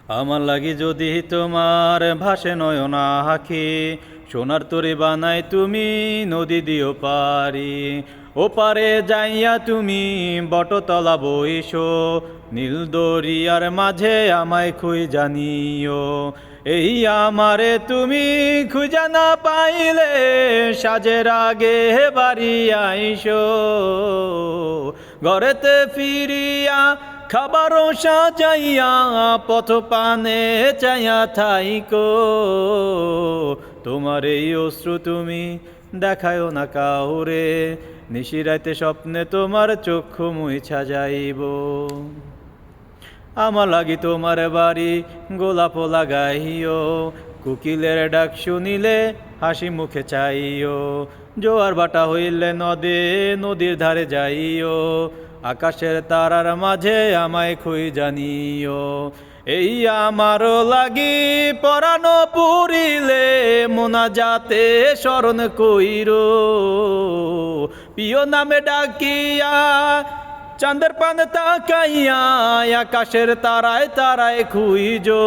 আমার লাগি যদি তোমার ভাসে নয়ন আঁখি, সোনার তরে বানাই তুমি নদী দিও পারি। ওপারে যাইয়া তুমি বটতলা বইসো, নীল দরিয়ার মাঝে আমায় খুঁই জানিও। এই আমারে তুমি খুঁজা না পাইলে, সাজের আগে বাড়ি আইসো। ঘরেতে ফিরিয়া খাবারও সাজাইয়া, পথ পানে চাইয়া থাইকো। তোমার এই অশ্রু তুমি দেখায়ও না কাউরে, নিশিরাইতে স্বপ্নে তোমার চক্ষু মুইছা যাইব। আমার লাগি তোমার বাড়ি গোলাপ লাগাইও, কুকিলের ডাক শুনিলে হাসি মুখে চাইও। জোয়ার বাটা হইলে নদে নদীর ধারে যাইও, আকাশের তারার মাঝে আমায় খুঁই জানিও। এই আমারও লাগি পরানো পুরিলে, মোনাজাতে স্মরণ কইরো। প্রিয় নামে ডাকিয়া চাঁদের পানে তাকাইয়া, আকাশের তারায় তারায় খুইজো।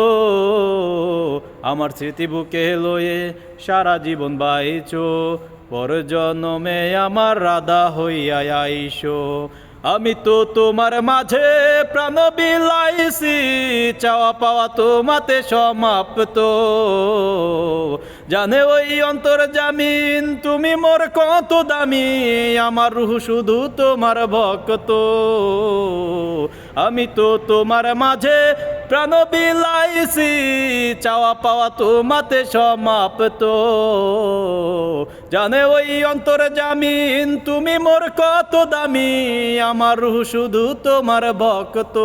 আমার স্মৃতি বুকে লয়ে সারা জীবন বাইচো, পর জন্মে আমার রাধা হইয়া আইসো। আমি তো তোমার মাঝে প্রাণ বিলাইছি, চাওয়া পাওয়া তোমাতে সমাপ্ত। জানে ওই অন্তর জামিন তুমি মোর কত দামি, আমার রূহ শুধু তোমার ভক্ত। আমি তো তোমার মাঝে প্রাণ বিলাইছি, চাওয়া পাওয়া তোমাতে সমাপ্ত। জানে ওই অন্তর জামিন তুমি মোর কত দামি, আমার রূহ শুধু তোমার ভক্ত।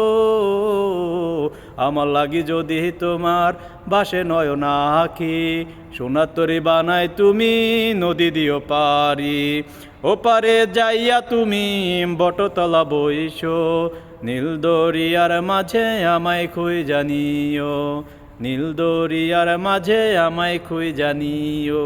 আমার লাগি যদি তোমার বাসে নয়ন আঁখি, সোনার তরি বানাই তুমি নদী দিও পারি। ওপারে যাইয়া তুমি বটতলা বইসো, নীল দরিয়ার মাঝে আমায় খুঁই জানিও। নীল দরিয়ার মাঝে আমায় খুঁই জানিও।